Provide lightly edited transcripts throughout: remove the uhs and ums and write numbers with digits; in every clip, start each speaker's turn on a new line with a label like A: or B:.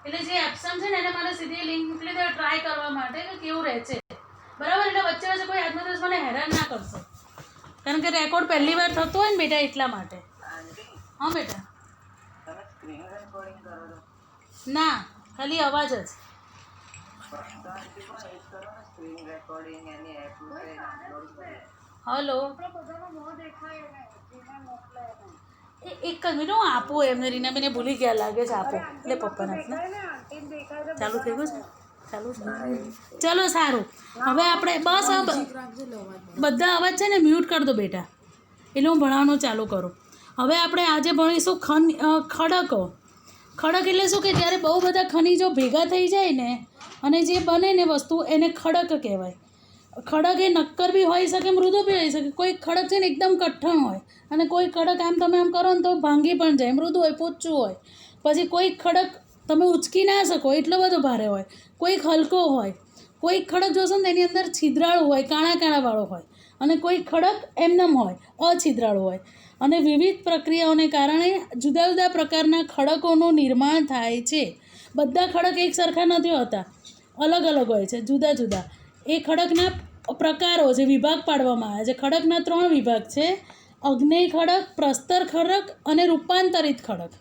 A: એટલે જે એપ્સમ છે ને એને મને સીધી લિંક મોકલી દે ટ્રાય કરવા માટે કે કેવું રહે છે, બરાબર? એટલે વચ્ચે વચ્ચે કોઈ આજનો દિવસ મને હેરાન ના કરશો, કારણ કે રેકોર્ડ પહેલી વાર થતો હોય ને બેટા, એટલા માટે. હા બેટા. ના, ખાલી અવાજ જ. હલો, એક જ મિનિટ હું આપું એમને. રીનાબેને ભૂલી ગયા લાગે છે, આપો એટલે પપ્પાને આપને. ચાલુ થઈ ગયું છે, ચાલુ છે. ચલો સારું, હવે આપણે બસ બધા અવાજ છે ને મ્યુટ કરી દો બેટા, એટલે હું ભણાવવાનું ચાલુ કરું. હવે આપણે આજે ભણીશું ખડકો. ખડક એટલે શું કે જ્યારે બહુ બધા ખનિજો ભેગા થઈ જાય ને અને જે બને ને વસ્તુ એને ખડક કહેવાય. ખડક એ નક્કર બી હોઈ શકે, મૃદુ બી હોઈ શકે. કોઈ ખડક છે ને એકદમ કઠણ હોય અને કોઈ ખડક આમ તમે આમ કરો ને તો ભાંગી પણ જાય, મૃદુ હોય, પોચું હોય. પછી કોઈ ખડક તમે ઉચકી ના શકો એટલો બધો ભારે હોય, કોઈક હલકો હોય, કોઈક ખડક જોશો ને એની અંદર છિદ્રાળું હોય, કાણા કાણાવાળો હોય, અને કોઈ ખડક એમનેમ હોય, અછિદ્રાળું હોય. અને વિવિધ પ્રક્રિયાઓને કારણે જુદા જુદા પ્રકારના ખડકોનું નિર્માણ થાય છે. બધા ખડક એક સરખા નથી હોતા, અલગ અલગ હોય છે, જુદા જુદા. એ ખડકના પ્રકારો છે, વિભાગ પાડવામાં આવે છે. ખડકના 3 વિભાગ છે: અગ્નેય ખડક, પ્રસ્તર ખડક અને રૂપાંતરિત ખડક.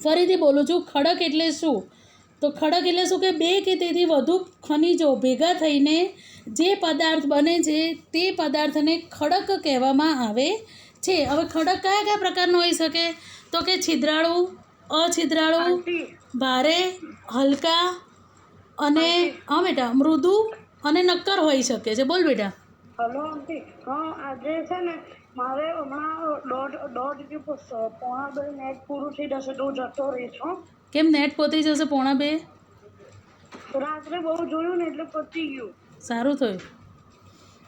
A: ફરીથી બોલું છું, ખડક એટલે શું? તો ખડક એટલે શું કે 2 કે તેથી વધુ ખનિજો ભેગા થઈને જે પદાર્થ બને છે તે પદાર્થને ખડક કહેવામાં આવે છે. હવે ખડક કયા કયા પ્રકારનો હોઈ શકે? તો કે છિદ્રાળુ, અછિદ્રાળુ, ભારે, હલકા અને હા બેટા મૃદુ અને નક્કર હોઈ શકે છે. બોલ બેટા.
B: હલો આંટી, હા આજે છે ને મારે હમણાં દોઢ પોણા 2 નેટ પૂરું થઈ જશે તો હું જતો રહીશ.
A: કેમ નેટ પતી જશે 1:30?
B: રાત્રે બહુ જોયું ને એટલે પતી ગયું.
A: સારું થયું.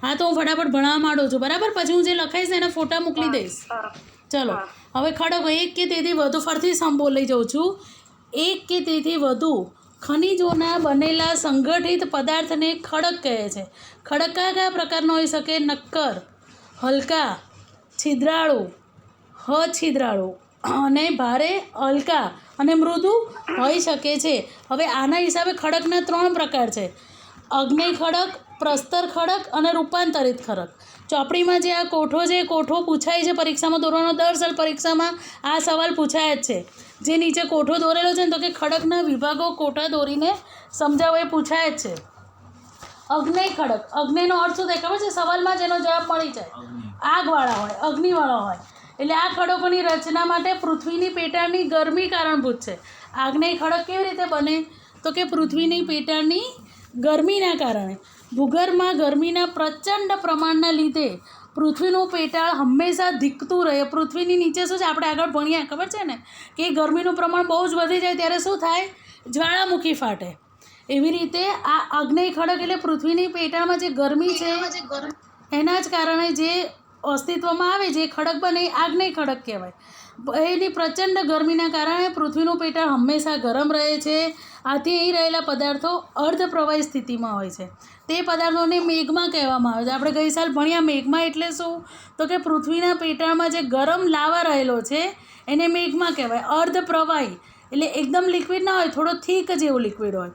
A: હા તો હું ફટાફટ ભણાવવા માંડું છું, બરાબર? પછી હું જે લખાઈશ ને એના ફોટા મોકલી દઈશ. ચલો હવે ખડકો 1 કે તેથી વધુ, ફરતી બોલી જાઉં છું. 1 કે તેથી વધુ ખનિજોના બનેલા સંગઠિત પદાર્થને ખડક કહે છે. ખડક કયા કયા પ્રકારનો હોઈ શકે? નક્કર, હલકા, છિદ્રાળુ, અછિદ્રાળુ અને ભારે, હલકા અને મૃદુ હોઈ શકે છે. હવે આના હિસાબે ખડકના 3 પ્રકાર છે: અગ્નેય ખડક, પ્રસ્તર ખડક અને રૂપાંતરિત ખડક. ચોપડીમાં જે આ કોઠો છે, કોઠો પૂછાય છે પરીક્ષામાં. ધોરણો 10 સાલ પરીક્ષામાં આ સવાલ પૂછાય જ છે. જે નીચે કોઠો દોરેલો છે ને, તો કે ખડકના વિભાગો કોઠા દોરીને સમજાવો, એ પૂછાય જ છે. અગ્નેય ખડક, અગ્નેયનો અર્થ શું થાય ખબર છે? સવાલમાં જ એનો જવાબ મળી જાય. આગવાળા હોય, અગ્નિવાળા હોય. એટલે આ ખડકોની રચના માટે પૃથ્વીની પેટાળની ગરમી કારણભૂત છે. આગ્નેય ખડક કેવી રીતે બને? તો કે પૃથ્વીની પેટાળની ગરમીના કારણે. ભૂગર્ભમાં ગરમીના પ્રચંડ પ્રમાણના લીધે પૃથ્વીનું પેટાળ હંમેશા ધીકતું રહે. પૃથ્વીની નીચે શું છે, આપણે આગળ ભણ્યા ખબર છે ને, કે ગરમીનું પ્રમાણ બહુ જ વધી જાય ત્યારે શું થાય? જ્વાળામુખી ફાટે. એવી રીતે આ આગ્નેય ખડક એટલે પૃથ્વીની પેટાળમાં જે ગરમી છે એના જ કારણે જે અસ્તિત્વમાં આવે, જે ખડક બને એ આગ્નેય ખડક કહેવાય. એની પ્રચંડ ગરમીના કારણે પૃથ્વીનું પેટાળ હંમેશા ગરમ રહે છે. આથી અહીં રહેલા પદાર્થો અર્ધપ્રવાહી સ્થિતિમાં હોય છે. તે પદાર્થોને મેગ્મા કહેવામાં આવે છે. આપણે ગઈ સાલ ભણ્યા મેગ્મા એટલે શું? તો કે પૃથ્વીના પેટાળમાં જે ગરમ લાવા રહેલો છે એને મેગ્મા કહેવાય. અર્ધપ્રવાહી એટલે એકદમ લિક્વિડ ના હોય, થોડો થીક જેવું લિક્વિડ હોય.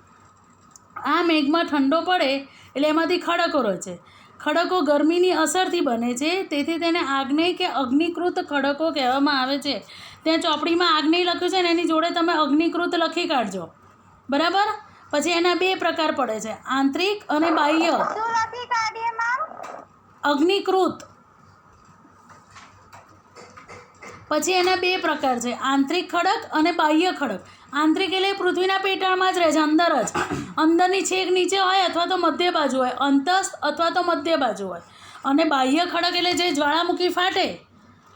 A: આ મેઘમાં ઠંડો પડે એટલે એમાંથી ખડકો રચે. ખડકો ગરમીની અસરથી બને છે, તેથી તેને આગ્નેય કે અગ્નિકૃત ખડકો કહેવામાં આવે છે. ત્યાં ચોપડીમાં આગ્નેય લખ્યું છે ને, એની જોડે તમે અગ્નિકૃત લખી કાઢજો, બરાબર? પછી એના 2 પ્રકાર પડે છે: આંતરિક અને બાહ્ય. અગ્નિકૃત. પછી એના 2 પ્રકાર છે: આંતરિક ખડક અને બાહ્ય ખડક. આંતરિક એટલે પૃથ્વીના પેટાળમાં જ રહે છે, અંદર જ, અંદરની છેક નીચે હોય અથવા તો મધ્ય બાજુ હોય, અંતસ્થ અથવા તો મધ્ય બાજુ હોય. અને બાહ્ય ખડક એટલે જે જ્વાળામુખી ફાટે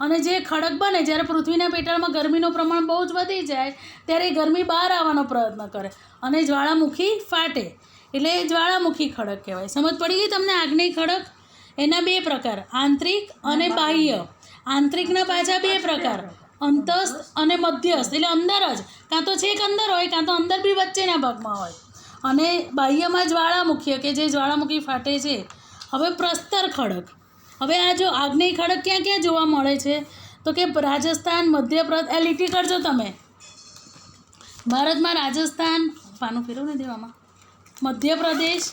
A: અને જે ખડક બને, જ્યારે પૃથ્વીના પેટાળમાં ગરમીનું પ્રમાણ બહુ જ વધી જાય ત્યારે ગરમી બહાર આવવાનો પ્રયત્ન કરે અને જ્વાળામુખી ફાટે, એટલે જ્વાળામુખી ખડક કહેવાય. સમજ પડી ગઈ તમને? આગ્નેય ખડક એના 2 પ્રકાર: આંતરિક અને બાહ્ય. આંતરિકના પાછા 2 પ્રકાર: અંતસ્થ અને મધ્યસ્થ, એટલે અંદર જ, કાં તો છેક અંદર હોય, કાં તો અંદર બી વચ્ચેના ભાગમાં હોય. અને બાહ્યમાં જ્વાળામુખી, કે જે જ્વાળામુખી ફાટે છે. હવે પ્રસ્તર ખડક. હવે આ જો આગ્નેય ખડક ક્યાં ક્યાં જોવા મળે છે? તો કે રાજસ્થાન, મધ્યપ્રદેશ. લીટી કરજો તમે. ભારતમાં રાજસ્થાન, પાનું ફેરવું ને દેવામાં, મધ્યપ્રદેશ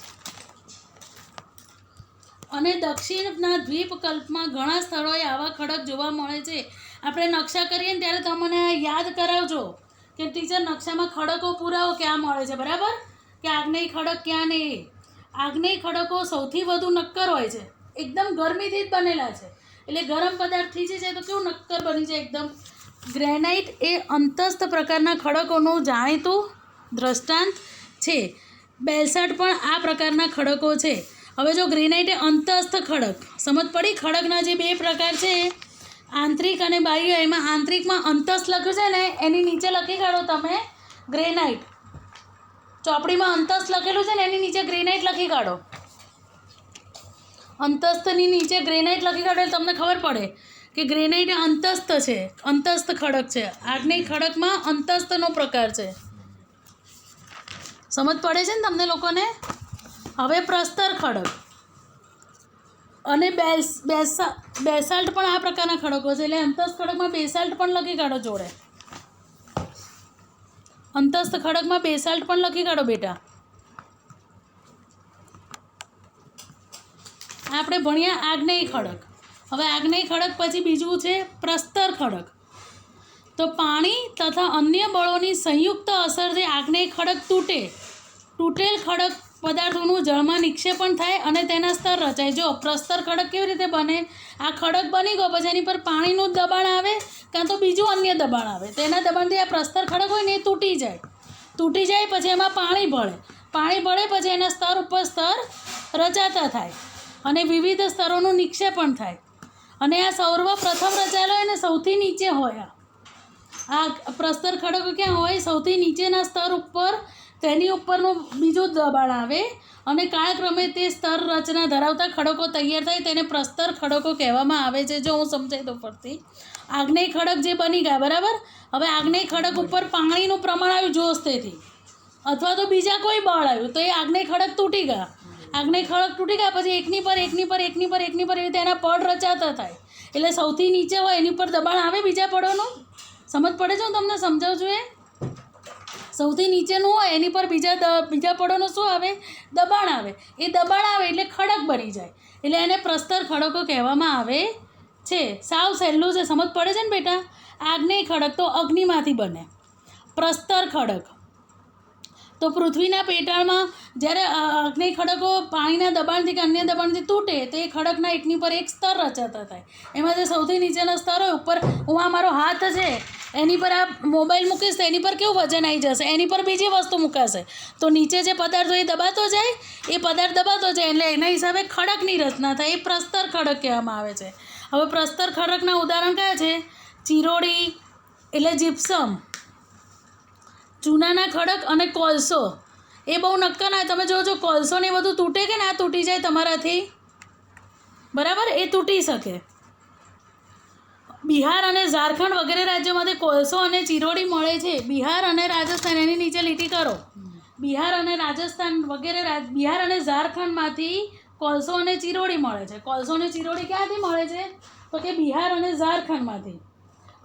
A: અને દક્ષિણના દ્વીપકલ્પમાં ઘણા સ્થળોએ આવા ખડક જોવા મળે છે. આપણે નકશા કરીએ ને ત્યારે તમને યાદ કરાવજો કે ટીચર નકશામાં ખડકો પુરાવો ક્યાં મળે છે, બરાબર, કે આગ્નેય ખડક ક્યાં ને એ. આગ્નેય ખડકો સૌથી વધુ નક્કર હોય છે, એકદમ ગરમીથી જ બનેલા છે, એટલે ગરમ પદાર્થથી જે છે તો કેવું નક્કર બની જાય એકદમ. ગ્રેનાઇટ એ અંતસ્થ પ્રકારના ખડકોનું જાણીતું દ્રષ્ટાંત છે. બેલ્સાલ્ટ પણ આ પ્રકારના ખડકો છે. હવે જો ગ્રેનાઇટ એ અંતસ્થ ખડક, સમજ પડી? ખડકના જે બે પ્રકાર છે, આંતરિક અને બાહ્ય. એમાં આંતરિકમાં અંતસ્થ લખ્યું છે ને, એની નીચે લખી કાઢો તમે ગ્રેનાઇટ. ચોપડીમાં અંતસ્થ લખેલું છે ને એની નીચે ગ્રેનાઇટ લખી કાઢો. અંતસ્થની નીચે ગ્રેનાઇટ લખી કાઢો એટલે તમને ખબર પડે કે ગ્રેનાઇટ એ અંતસ્થ છે, અંતસ્થ ખડક છે. આગ્નેય ખડકમાં અંતસ્થનો પ્રકાર છે. સમજ પડે છે ને તમને લોકોને? હવે પ્રસ્તર ખડક અને બેસાલ્ટ પણ આ પ્રકારના ખડકો છે, એટલે અંતસ્થ ખડકમાં બેસાલ્ટ પણ લખી કાઢો જોડે. અંતસ્થ ખડકમાં બેસાલ્ટ પણ લખી કાઢો બેટા. આપણે ભણ્યા આગ્નેય ખડક. હવે આગ્નેય ખડક પછી બીજું છે પ્રસ્તર ખડક. તો પાણી તથા અન્ય બળોની સંયુક્ત અસરથી આગ્નેય ખડક તૂટેલ ખડક પદાર્થોનું જળમાં નિક્ષેપણ થાય અને તેના સ્તર રચાય. જો પ્રસ્તર ખડક કેવી રીતે બને? આ ખડક બની ગયો પછી એની પર પાણીનું દબાણ આવે કાં તો બીજું અન્ય દબાણ આવે, તેના દબાણથી આ પ્રસ્તર ખડક હોય ને એ તૂટી જાય પછી એમાં પાણી ભળે પછી એના સ્તર ઉપર સ્તર રચાતા થાય અને વિવિધ સ્તરોનું નિક્ષેપણ થાય. અને આ સર્વપ્રથમ રચાયેલો હોય ને સૌથી નીચે હોય. આ પ્રસ્તર ખડકો ક્યાં હોય? સૌથી નીચેના સ્તર ઉપર, તેની ઉપરનું બીજું દબાણ આવે અને કાળક્રમે તે સ્તર રચના ધરાવતા ખડકો તૈયાર થાય, તેને પ્રસ્તર ખડકો કહેવામાં આવે છે. જો હું સમજાય તો પરથી આગ્નેય ખડક જે બની ગયા, બરાબર. હવે આગ્નેય ખડક ઉપર પાણીનું પ્રમાણ આવ્યું જોસ્તેથી, અથવા તો બીજા કોઈ બળ આવ્યું તો એ આગ્નેય ખડક તૂટી ગયા. આગ્નેય ખડક તૂટી ગયા પછી એકની પર એવી રીતે એના પડ રચાતા થાય. એટલે સૌથી નીચે હોય એની પર દબાણ આવે બીજા પડોનું. સમજ પડે છે? હું તમને સમજાવું છું. એ સૌથી નીચેનું હોય એની પર બીજા પડોનું શું આવે? દબાણ આવે. એ દબાણ આવે એટલે ખડક બની જાય, એટલે એને પ્રસ્તર ખડકો કહેવામાં આવે છે. સાવ સહેલું છે, સમજ પડે છે ને બેટા? આગ્નેય ખડક તો અગ્નિમાંથી બને. પ્રસ્તર ખડક તો પૃથ્વીના પેટાળમાં જ્યારે આગ્નેય ખડકો પાણીના દબાણથી કે અન્ય દબાણથી તૂટે તો એ ખડકના એકની પર એક સ્તર રચાતા થાય. એમાં જે સૌથી નીચેનો સ્તર હોય, ઉપર હું આ મારો હાથ છે એની પર આ મોબાઈલ મૂકીશ તો એની પર કેવું વજન આવી જશે, એની પર બીજી વસ્તુ મૂકાશે તો નીચે જે પદાર્થ હોય એ દબાતો જાય, એટલે એના હિસાબે ખડકની રચના થાય. એ પ્રસ્તર ખડક કહેવામાં આવે છે. હવે પ્રસ્તર ખડકના ઉદાહરણ કયા છે? ચિરોડી એટલે જીપ્સમ, ચૂનાના ખડક અને કોલસો. એ બહુ નક્કર ના. તમે જોજો કોલસો ને બધું તૂટે કે ના તૂટી જાય તમારાથી, બરાબર, એ તૂટી શકે. બિહાર અને ઝારખંડ વગેરે રાજ્યોમાંથી કોલસો અને ચિરોડી મળે છે. બિહાર અને રાજસ્થાન, એની નીચે લીટી કરો. બિહાર અને ઝારખંડમાંથી કોલસો અને ચિરોડી મળે છે. કોલસો અને ચિરોડી ક્યાંથી મળે છે? તો કે બિહાર અને ઝારખંડમાંથી.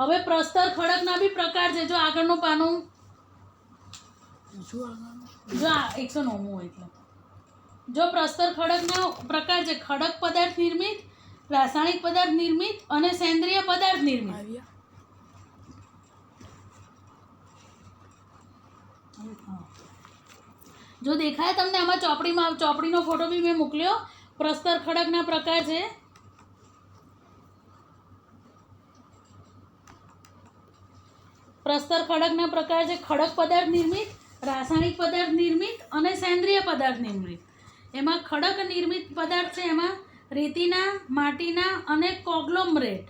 A: હવે પ્રસ્તર ખડકના બી પ્રકાર છે. જો આગળનું પાનું, જો 109 એટલે જો પ્રસ્તર ખડકના પ્રકાર છે: ખડક પદાર્થ નિર્મિત, રાસાયણિક પદાર્થ નિર્મિત અને સેન્દ્રિય પદાર્થ નિર્મિત. જો દેખાય તમને આમાં ચોપડીનો ફોટો બી મેં મોકલ્યો. પ્રસ્તર ખડકના પ્રકાર છે. પ્રસ્તર ખડકના પ્રકાર છે: ખડક પદાર્થ નિર્મિત, રાસાયણિક પદાર્થ નિર્મિત અને સેન્દ્રિય પદાર્થ નિર્મિત. એમાં ખડક નિર્મિત પદાર્થ છે, એમાં રેતીના, માટીના અને કોગ્લોમરેટ.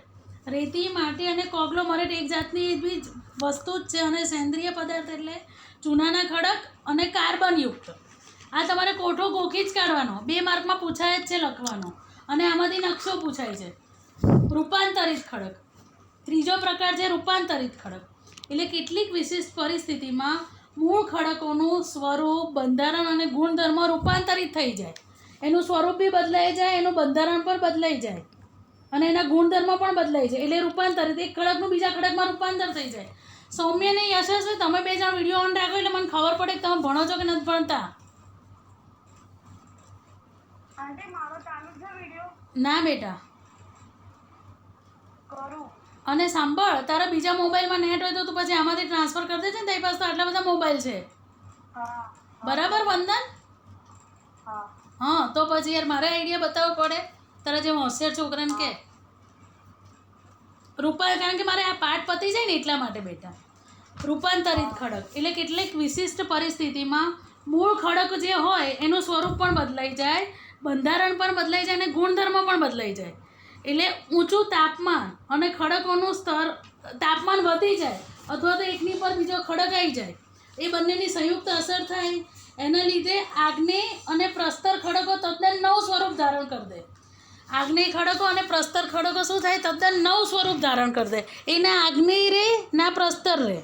A: રેતી, માટી અને કોગ્લોમરેટ એક જાતની બી વસ્તુ જ છે. અને સેન્દ્રિય પદાર્થ એટલે ચૂનાના ખડક અને કાર્બનયુક્ત. આ તમારે કોઠો ગોખી જ કાઢવાનો, 2 માર્કમાં પૂછાય જ છે લખવાનો. અને આમાંથી નકશો પૂછાય છે. રૂપાંતરિત ખડક, ત્રીજો પ્રકાર છે રૂપાંતરિત ખડક. એટલે કેટલીક વિશિષ્ટ પરિસ્થિતિમાં મૂળ ખડકોનું સ્વરૂપ, બંધારણ અને ગુણધર્મ રૂપાંતરિત થઈ જાય. એનું સ્વરૂપ બી બદલાઈ જાય, એનું બંધારણ પણ બદલાઈ જાય અને એના ગુણધર્મ પણ બદલાઈ જાય. એટલે રૂપાંતરિત, એક ખડકનું બીજા ખડકમાં રૂપાંતર થઈ જાય. સૌમ્ય ને યશસ તમે બે જણ વિડીયો ઓન રાખો એટલે મને ખબર પડે કે તમે ભણો છો કે નથી ભણતા.
B: આંટી મારો ચાલુ છે વિડીયો
A: ના બેટા.
B: કરું
A: અને સાંભળ, તારા બીજા મોબાઈલમાં નેટ હોય તો તું પછી આમાંથી ટ્રાન્સફર કરી દેજે ને. તારી પાસે તો આટલા બધા મોબાઈલ છે.
B: હા
A: બરાબર વંદન?
B: હા
A: હા તો પછી યાર મારે આઈડિયા બતાવવો પડે તારા જેમ હોશિયાર છોકરાને કે કારણ કે મારે આ પાઠ પતી જાય ને એટલા માટે બેટા. રૂપાંતરિત ખડક એટલે કેટલીક વિશિષ્ટ પરિસ્થિતિમાં મૂળ ખડક જે હોય એનું સ્વરૂપ પણ બદલાઈ જાય, બંધારણ પણ બદલાઈ જાય અને ગુણધર્મ પણ બદલાઈ જાય. એટલે ઊંચું તાપમાન અને ખડકોનું સ્તર, તાપમાન વધી જાય અથવા તો એકની પર બીજો ખડક આવી જાય, એ બંનેની સંયુક્ત અસર થાય. એના લીધે આગ્નેય અને પ્રસ્તર ખડકો તદ્દન નવું સ્વરૂપ ધારણ કરી દે. આગ્નેય ખડકો અને પ્રસ્તર ખડકો શું થાય? તદ્દન નવું સ્વરૂપ ધારણ કરી દે. એના આગ્નેય રે ના પ્રસ્તર રે.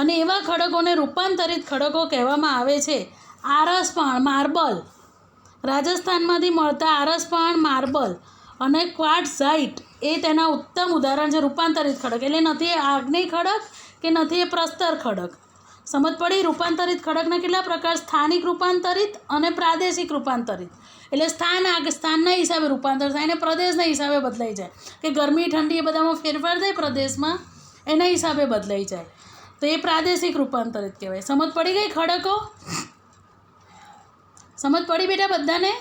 A: અને એવા ખડકોને રૂપાંતરિત ખડકો કહેવામાં આવે છે. આરસપાણ, માર્બલ, રાજસ્થાનમાંથી મળતા આરસપાણ, માર્બલ અને ક્વાર્ટઝાઇટ એ તેના ઉત્તમ ઉદાહરણ છે રૂપાંતરિત ખડક. એટલે નથી એ આગ્નેય ખડક કે નથી એ પ્રસ્તર ખડક. સમજ પડી? રૂપાંતરિત ખડકના કેટલા પ્રકાર? સ્થાનિક રૂપાંતરિત અને પ્રાદેશિક રૂપાંતરિત. એટલે સ્થાનના હિસાબે રૂપાંતર થાય અને પ્રદેશના હિસાબે બદલાઈ જાય. કે ગરમી ઠંડી એ બધામાં ફેરફાર થાય પ્રદેશમાં, એના હિસાબે બદલાઈ જાય. તો એ પ્રાદેશિક રૂપાંતરિત કહેવાય. સમજ પડી ગઈ ખડકો? સમજ પડી બેટા બધાને?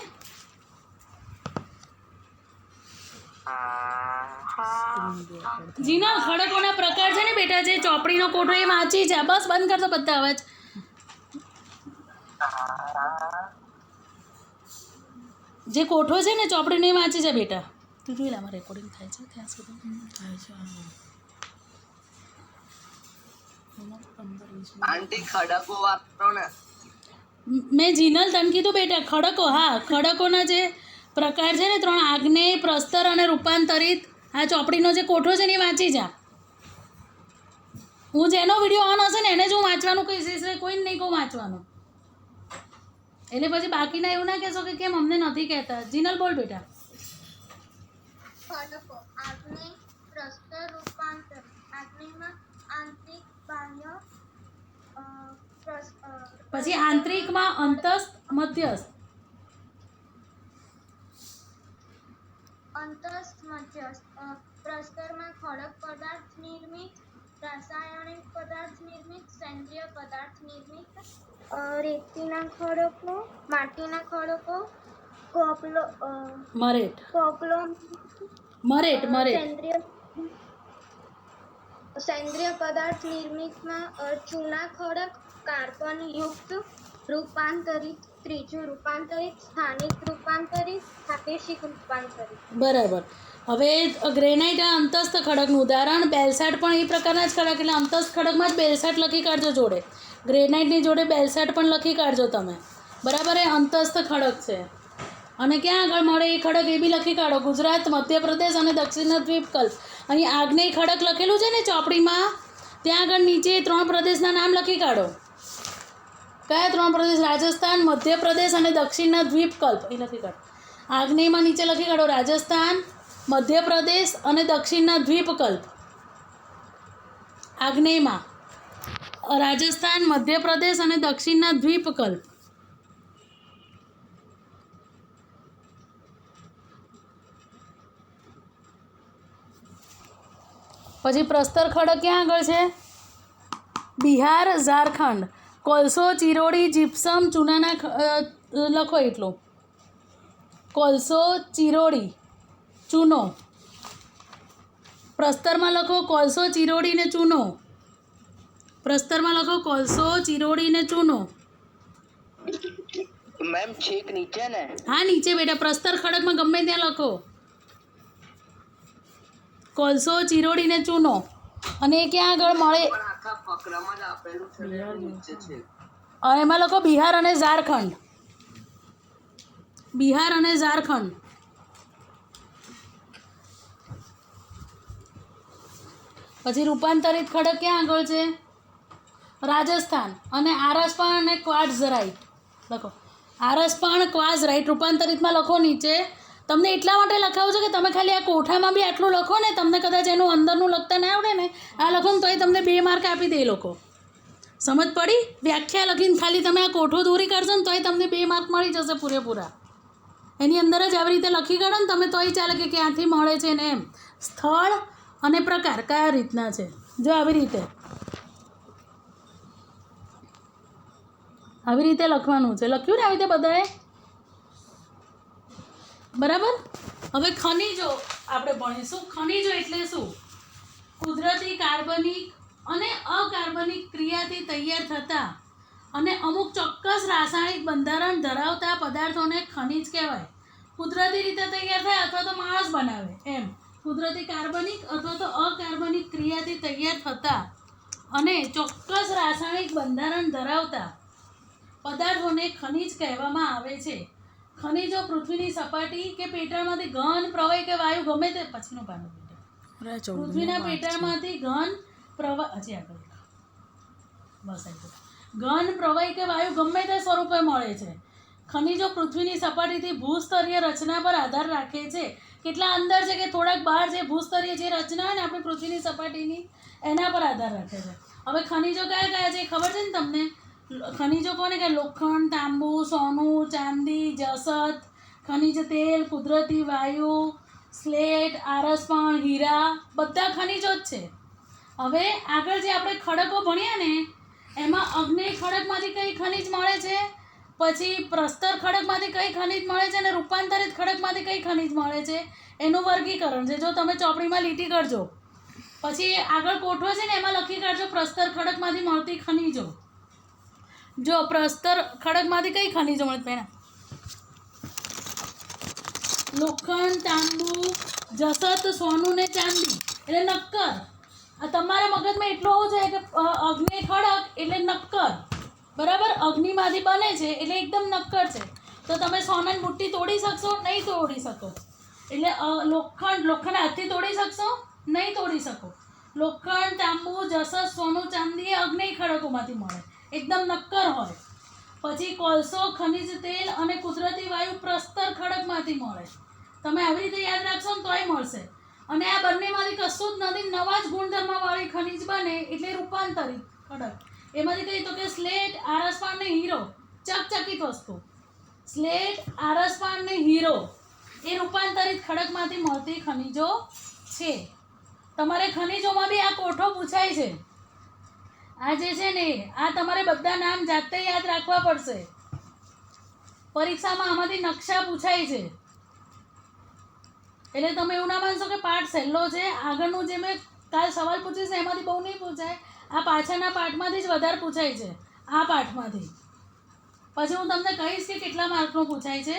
A: જીના ખડકોના પ્રકાર છે ને બેટા, જે ચોપડીનો કોઠો એ વાંચી જા. બસ બંધ કરતો બધા અવાજ. જે કોઠો છે ને ચોપડીનો એ વાંચી જા બેટા. તું જોઈ લે આમાં રેકોર્ડિંગ થાય છે ત્યાં સુધી. થાય છે.
C: આંટી ખડકો વાપરો ને.
A: મેં જીનલ તને કીધું બેટા ખડકો. હા, ખડકોના જે પ્રકાર છે ને 3: આગ્નેય, પ્રસ્તર અને રૂપાંતરિત. આ ચોપડીનો જે કોઠો છે ને એ વાંચી જા. હું જેનો વિડીયો ઓન હશે ને એને જ હું વાંચવાનું કહીશ, એટલે કોઈ નહીં કહું વાંચવાનું. એટલે પછી બાકીના એવું ના કહેશો કે કેમ અમને નથી કહેતા. જીનલ બોલ બેટા.
D: ખડકો આગ્નેય, પ્રસ્તર, રૂપાંતર. આગ્નેયમાં આંતરિક, બાહ્ય,
A: પછી આંતરિકમાં અંતસ્થ, મધ્યસ્થ.
D: અંતસ્થ, મધ્યસ્થ. પ્રસ્તરમાં ખડક પદાર્થ નિર્મિત, રાસાયણિક પદાર્થ નિર્મિત, સેન્દ્રિય પદાર્થ નિર્મિત. રેતીના ખડકો, માટીના ખડકો,
A: મરેટ
D: કોપલો,
A: મરેટ
D: સેન્દ્રિય પદાર્થ નિર્મિતમાં ચૂના ખડક, કાર્બન યુક્ત. રૂપાંતરિત. ત્રીજું રૂપાંતરિત, સ્થાનિક રૂપાંતરિત, પ્રાદેશિક રૂપાંતરિત.
A: બરાબર. હવે ગ્રેનાઇટ આ અંતસ્થ ખડકનું ઉદાહરણ. બેલસાટ પણ એ પ્રકારના જ ખડક, એટલે અંતસ્થ ખડકમાં જ બેલસાટ લખી કાઢજો જોડે. ગ્રેનાઇટની જોડે બેલસાટ પણ લખી કાઢજો તમે. બરાબર? એ અંતસ્થ ખડક છે. અને ક્યાં આગળ મળે એ ખડક એ બી લખી કાઢો. ગુજરાત, મધ્યપ્રદેશ અને દક્ષિણના દ્વીપકલ્પ. અહીં આગ્નેય ખડક લખેલું છે ને ચોપડીમાં, ત્યાં આગળ નીચે 3 પ્રદેશના નામ લખી કાઢો. કયા 3 પ્રદેશ? રાજસ્થાન, મધ્યપ્રદેશ અને દક્ષિણના દ્વીપકલ્પ. એ લખી કાઢો. આગ્નેયમાં નીચે લખી કાઢો રાજસ્થાન, મધ્યપ્રદેશ અને દક્ષિણના દ્વીપકલ્પ. આગ્નેયમાં રાજસ્થાન, મધ્યપ્રદેશ અને દક્ષિણના દ્વીપકલ્પ. પછી પ્રસ્તર ખડક ક્યાં આગળ છે? બિહાર, ઝારખંડ. કોલસો, ચિરોડી, જીપ્સમ, ચૂનાના લખો એટલું. કોલસો, ચિરોડી, ચૂનો. પ્રસ્તરમાં લખો કોલસો, ચિરોડી ને ચૂનો. પ્રસ્તરમાં લખો કોલસો, ચિરોડી ને ચૂનો.
C: મેમ છેક નીચે ને.
A: હા નીચે બેટા, પ્રસ્તર ખડકમાં ગમે ત્યાં લખો કોલસો, ચિરોડી ને ચૂનો. અને એ ક્યાં આગળ મળે?
C: પણ આખા ફકરામાં જ આપેલું છે ને, નીચે છે.
A: અને એમાં લખો બિહાર અને ઝારખંડ. બિહાર અને ઝારખંડ. પછી રૂપાંતરિત ખડક ક્યાં આગળ છે? રાજસ્થાન. અને આરસપાણ અને ક્વાર્ટઝરાઇટ લખો. આરસપાણ, ક્વાર્ટઝરાઇટ રૂપાંતરિતમાં લખો નીચે. તમને એટલા માટે લખાવું છે કે તમે ખાલી આ કોઠામાં બી આટલું લખો ને, તમને કદાચ એનું અંદરનું લખતા ના આવડે ને, આ લખો ને તોય તમને 2 માર્ક આપી દે એ લોકો. સમજ પડી? વ્યાખ્યા લખીને ખાલી તમે આ કોઠો દોરી કાઢશો ને તોય તમને 2 માર્ક મળી જશે પૂરેપૂરા. એની અંદર જ આવી રીતે લખી કાઢો ને તમે તોય ચાલે કે ક્યાંથી મળે છે ને એમ. સ્થળ અને પ્રકાર કયા રીતના છે, જો આવી રીતે લખવાનું છે. લખ્યું ને આવી રીતે બધાએ? બરાબર. હવે ખનિજો આપણે ભણીશું. ખનિજો એટલે શું? કુદરતી કાર્બનિક અને અકાર્બનિક ક્રિયાથી તૈયાર થતા અને અમુક ચોક્કસ રાસાયણિક બંધારણ ધરાવતા પદાર્થોને ખનિજ કહેવાય. કુદરતી રીતે તૈયાર થાય અથવા તો માણસ બનાવે એમ. કુદરતી કાર્બનિક અથવા તો અકાર્બનિક ક્રિયાથી તૈયાર થતા અને ચોક્કસ રાસાયણિક બંધારણ ધરાવતા પદાર્થોને ખનિજ કહેવામાં આવે છે. ખનિજો પૃથ્વીની સપાટી કે પેટાળમાંથી ઘન પ્રવાહી કે વાયુ ગમે તે પછીનું પાનું પૃથ્વીના પેટાળમાંથી ઘન પ્રવાહ હજી આગળ બસ ઘન પ્રવાહી કે વાયુ ગમે તે સ્વરૂપે મળે છે. ખનિજો પૃથ્વીની સપાટીથી ભૂસ્તરીય રચના પર આધાર રાખે છે. કેટલા અંદર છે કે થોડાક બહાર છે. ભૂસ્તરીય જે રચના હોય ને આપણી પૃથ્વીની સપાટીની એના પર આધાર રાખે છે. હવે ખનિજો કયા કયા છે ખબર છે ને તમને? ખનિજો કોને કે લોખંડ, તાંબુ, સોનું, ચાંદી, જસત, ખનિજ તેલ, કુદરતી વાયુ, સ્લેટ, આરસપણ, હીરા, બધા ખનિજો જ છે. હવે આગળ જે આપણે ખડકો ભણ્યા ને એમાં અગ્નેય ખડકમાંથી કઈ ખનિજ મળે છે, પછી પ્રસ્તર ખડકમાંથી કઈ ખનિજ મળે છે અને રૂપાંતરિત ખડકમાંથી કઈ ખનિજ મળે છે એનું વર્ગીકરણ છે. જો તમે ચોપડીમાં લીટી કરજો, પછી આગળ કોઠો છે ને એમાં લખી કાઢજો પ્રસ્તર ખડકમાંથી મળતી ખનિજો. જો પ્રસ્તર ખડકમાંથી કઈ ખનિજો મળે? પહેલાં લોખંડ, તાંબુ, જસત, સોનું ને ચાંદી એટલે નક્કર. આ તમારા મગજમાં એટલું હોવું જોઈએ કે અગ્નિ ખડક એટલે નક્કર. બરાબર? અગ્નિમાંથી બને છે એટલે એકદમ નક્કર છે. તો તમે સોનાની બુટ્ટી તોડી શકશો? નહીં તોડી શકો. એટલે લોખંડ હાથથી તોડી શકશો? નહીં તોડી શકો. લોખંડ, તાંબુ, જસત, સોનું, ચાંદી એ અગ્નિ ખડકોમાંથી મળે, એકદમ નક્કર હોય. પછી કોલસો, ખનિજ તેલ અને કુદરતી વાયુ પ્રસ્તર ખડકમાંથી મળે. તમે આવી રીતે યાદ રાખશો ને તોય મળશે. અને આ બંનેમાંથી કશું જ નથી, નવા જ ગુણધર્મવાળી ખનિજ બને એટલે રૂપાંતરિત ખડક. એમાંથી કઈ તો કે સ્લેટ, આરસપાન ને હીરો, ચકચકિત વસ્તુ. સ્લેટ, આરસપાન ને હીરો એ રૂપાંતરિત ખડકમાંથી મળતી ખનિજો છે. તમારે ખનિજોમાં બી આ કોઠો પૂછાય છે. આ જે છે ને આ તમારે બધા નામ જાતે યાદ રાખવા પડશે. પરીક્ષામાં આમાંથી નકશા પૂછાય છે. એટલે તમે એવું ના માનશો કે પાઠ સહેલો છે. આગળનું જે મેં કાલ સવાલ પૂછ્યું છે એમાંથી બહુ નહીં પૂછાય. આ પાછળના પાઠમાંથી જ વધારે પૂછાય છે. આ પાઠમાંથી પછી હું તમને કહીશ કે કેટલા માર્કનું પૂછાય છે.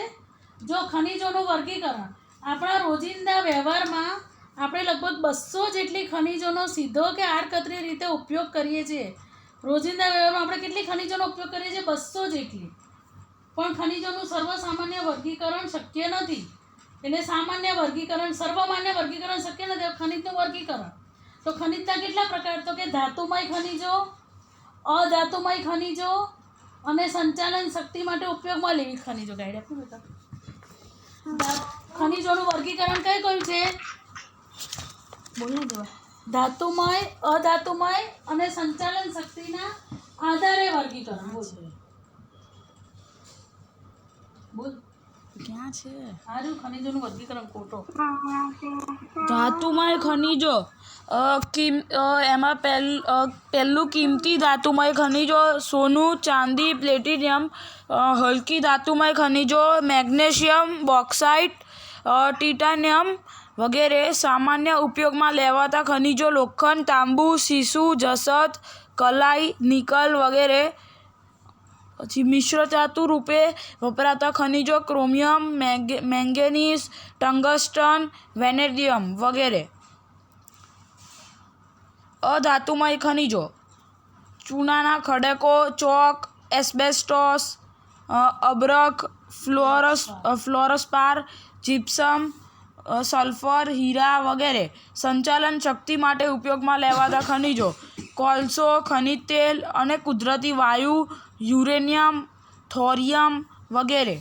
A: જો ખનિજોનું વર્ગીકરણ આપણા રોજિંદા વ્યવહારમાં આપણે લગભગ 200 જેટલી ખનિજોનો સીધો કે આડકતરી રીતે ઉપયોગ કરીએ છીએ. રોજિંદા વ્યવહારમાં આપણે કેટલી ખનિજોનો ઉપયોગ કરીએ છીએ? 200 જેટલી. પણ ખનિજોનું સર્વસામાન્ય વર્ગીકરણ શક્ય નથી. એટલે સામાન્ય વર્ગીકરણ, સર્વમાન્ય વર્ગીકરણ શક્ય નથી. ખનિજનું વર્ગીકરણ તો ખનિજના કેટલા પ્રકાર? તો કે ધાતુમય ખનિજો, અધાતુમય ખનિજો અને સંચાલન શક્તિ માટે ઉપયોગમાં લેવી ખનિજો. ગાઈડ આપું બેટા. ખનિજોનું વર્ગીકરણ કઈ કયું છે? બોલને જવા. ધાતુમય, અધાતુમય અને સંચાલન શક્તિના આધારે વર્ગીકરણ. બોલ
E: ક્યાં છે?
A: આર્યું ખનિજોનું વર્ગીકરણ કોટો.
E: ધાતુમય ખનિજો એમાં પહેલું કિંમતી ધાતુમય ખનિજો સોનું, ચાંદી, પ્લેટિનિયમ. હલકી ધાતુમય ખનિજો મેગ્નેશિયમ, બોક્સાઇટ, ટિટાનિયમ વગેરે. સામાન્ય ઉપયોગમાં લેવાતા ખનિજો લોખંડ, તાંબુ, સીસુ, જસત, કલાઈ, નિકલ વગેરે. પછી મિશ્ર ધાતુ રૂપે વપરાતા ખનિજો ક્રોમિયમ, મેંગેનીઝ, ટંગસ્ટન, વેનેડિયમ વગેરે. અધાતુમય ખનિજો ચૂનાના ખડકો, ચોક, એસ્બેસ્ટોસ, અબ્રક, ફ્લોરસ્પાર, જીપ્સમ, સલ્ફર, હીરા વગેરે. સંચાલન શક્તિ માટે ઉપયોગમાં લેવાતા ખનિજો કોલસો, ખનિજ તેલ અને કુદરતી વાયુ, યુરેનિયમ, થોરિયમ વગેરે.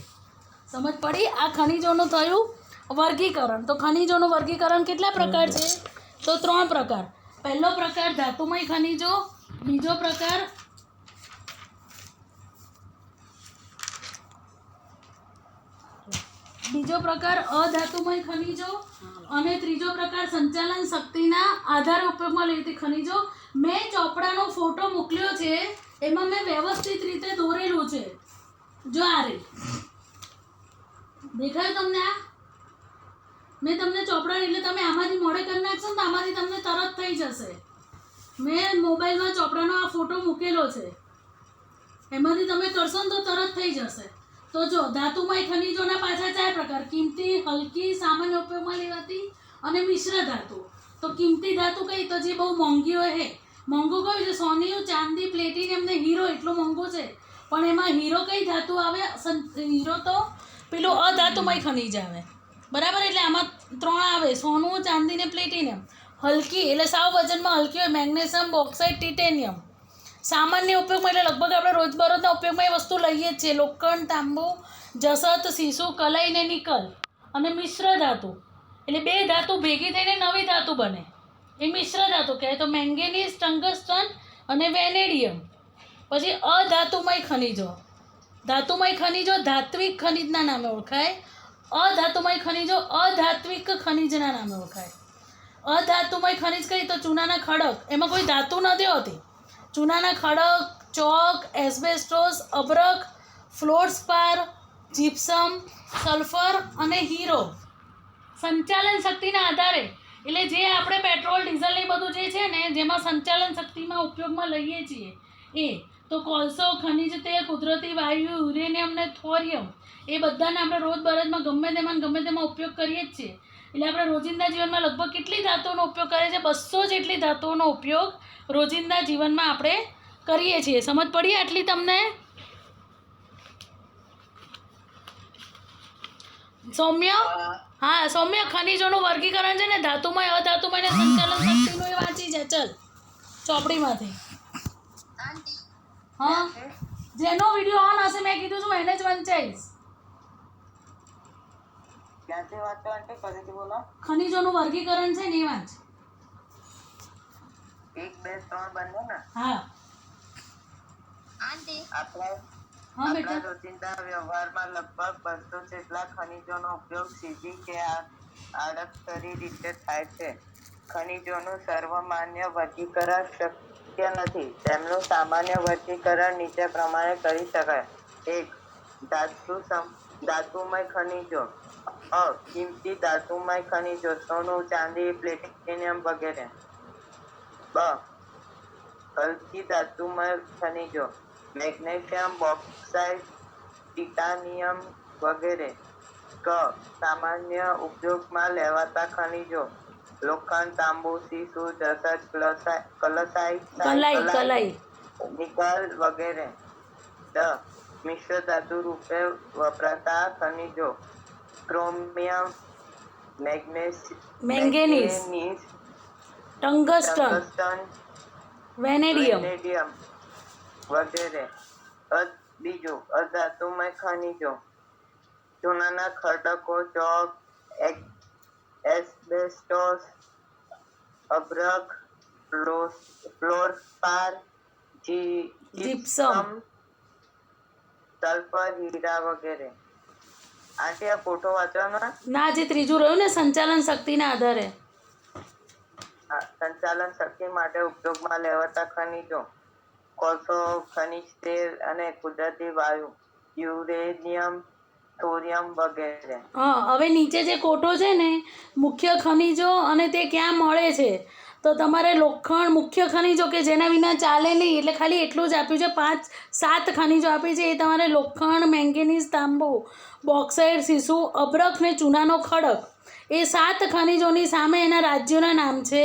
A: સમજ પડી? આ ખનિજોનું થયું. વર્ગીકરણ. તો ખનિજોનું વર્ગીકરણ કેટલા પ્રકાર છે? તો 3 પ્રકાર. પહેલો પ્રકાર ધાતુમય ખનિજો, બીજો પ્રકાર અધાતુમય ખનિજો અને ત્રીજો પ્રકાર સંચાલન શક્તિના આધારે ઉપયોગમાં લેતી ખનિજો. મેં ચોપડાનો ફોટો મોકલ્યો છે, એમાં મેં વ્યવસ્થિત રીતે દોરેલું છે. જો આ રે દેખાયું તમને? આ મેં તમને ચોપડા એટલે તમે આમાંથી મોડે કરી નાખશો ને તો આમાંથી તમને તરત થઈ જશે. મેં મોબાઈલમાં ચોપડાનો આ ફોટો મૂકેલો છે, એમાંથી તમે કરશો ને તો તરત થઈ જશે. તો જો ધાતુમય ખનિજોના પાછા 4 પ્રકાર: કિંમતી, હલકી, સામાન્ય ઉપયોગમાં લેવાતી અને મિશ્ર ધાતુ. તો કિંમતી ધાતુ કઈ? તો જે બહુ મોંઘી હોય હે. મોંઘું કયું છે? સોનું, ચાંદી, પ્લેટિનિયમ ને હીરો. એટલું મોંઘું છે, પણ એમાં હીરો કઈ ધાતુ આવે? હીરો તો પેલું અધાતુમય ખનિજ આવે, બરાબર? એટલે આમાં 3 આવે: સોનું, ચાંદી ને પ્લેટિનિયમ. હલકી એટલે સાવ વજનમાં હલકી હોય: મેગ્નેશિયમ, બોક્સાઇટ, ટિટેનિયમ. સામાન્ય ઉપયોગમાં એટલે લગભગ આપણે રોજબરોજના ઉપયોગમાં એ વસ્તુ લઈએ જ છીએ: લોખંડ, તાંબુ, જસત, સીસું, કલાઈ ને નિકલ. અને મિશ્ર ધાતુ એટલે 2 ધાતુ ભેગી થઈને નવી ધાતુ બને, એ મિશ્ર ધાતુ કહેવાય. તો મેંગેનીઝ, ટંગસ્ટન અને વેનેડિયમ. પછી અધાતુમય ખનિજો. ધાતુમય ખનિજો ધાત્વિક ખનિજના નામે ઓળખાય. અધાતુમય ખનિજો અધાત્વિક ખનિજના નામે ઓળખાય. અધાતુમય ખનિજ કઈ? તો ચૂનાના ખડક. એમાં કોઈ ધાતુ નથી હોતી. ચૂનાના ખડક, ચોક, એસ્બેસ્ટોસ, અબરખ, ફ્લોરસ્પાર, જીપ્સમ, સલ્ફર અને હીરો. સંચાલન શક્તિના આધારે એટલે જે આપણે પેટ્રોલ, ડીઝલ એ બધું જે છે ને, જેમાં સંચાલન શક્તિમાં ઉપયોગમાં લઈએ છીએ એ. તો કોલસો, ખનિજ તેલ, કુદરતી વાયુ, યુરેનિયમ ને થોરિયમ, એ બધાને આપણે રોજબરોજમાં ગમે તેમાં ઉપયોગ કરીએ જ છીએ. એટલે આપણે રોજિંદા જીવનમાં લગભગ કેટલી ધાતુઓનો ઉપયોગ કરીએ છીએ? 200 જેટલી ધાતુઓનો ઉપયોગ રોજિંદા જીવનમાં આપણે કરીએ છીએ. સમજ પડી આટલી તમને? સૌમ્ય? હા સૌમ્ય, ખનિજોનું વર્ગીકરણ છે ને ધાતુમય, અધાતુમય ને સંચાલન શક્તિનું એ વાંચી જાય. ચલ ચોપડીમાંથી. હા, જેનો વિડીયો ઓન હશે મેં કીધું છું એને જ વંચાઈશ.
C: ક્યાંથી વાંચો આંટી? ફરીથી બોલો.
A: ખનિજોનું વર્ગીકરણ છે ને એ વાંચ.
C: 1, 2, 3 બંને ને?
A: હા
D: આંટી
C: આપણે
A: હા બેટા.
C: આપણા રોજિંદા વ્યવહારમાં લગભગ 200 જેટલા ખનિજોનો ઉપયોગ સીધી કે આડકતરી રીતે થાય છે. ખનિજોનું સર્વમાન્ય વર્ગીકરણ શક્ય નથી. તેમનું સામાન્ય વર્ગીકરણ નીચે પ્રમાણે કરી શકાય: 1. ધાતુમય ખનિજો. કિંમતી ધાતુમય ખનિજો: સોનું, ચાંદી, પ્લેટિનિયમ વગેરે. 2. હલકી ધાતુમય ખનિજો: મેગ્નેશિયમ, બોક્સાઇટ, ટિટાનિયમ વગેરે. સામાન્ય ઉપયોગમાં લેવાતા ખનિજો: લોખંડ, તાંબુ, સીસું, જસત,
A: કલાઈ.
C: નિકલ વગેરે. મિશ્ર ધાતુ રૂપે વપરાતા ખનિજો: ક્રોમિયમ,
A: મેંગેનીઝ, ટંગસ્ટન, વેનેડિયમ
C: વગેરે. બીજું અધાતુમય ખનિજો: ચૂનાના ખડકો, ચોક, એસ્બેસ્ટોસ, અબરખ, ફ્લોરસ્પાર, જીપ્સમ, સલ્ફર, હીરા વગેરે. આંટી આ ફોટો વાંચવાનો?
A: ના, જે ત્રીજું રહ્યું ને સંચાલન શક્તિના આધારે.
C: સંચાલન શક્તિ માટે ઉપયોગમાં લેવાતા ખનિજો: કોલસો, ખનિજ તેલ અને કુદરતી વાયુ, યુરેનિયમ, થોરિયમ વગેરે.
A: હા, હવે નીચે જે કોટો છે ને મુખ્ય ખનિજો અને તે ક્યાં મળે છે, તો તમારે લોખંડ, મુખ્ય ખનિજો કે જેના વિના ચાલે નહીં, એટલે ખાલી એટલું જ આપ્યું છે. 5-7 ખનિજો આપી છે. એ તમારે લોખંડ, મેંગેનીઝ, તાંબુ, બોક્સાઇટ, સીસું, અબરખ ને ચૂનાનો ખડક. એ 7 ખનિજોની સામે એના રાજ્યોના નામ છે.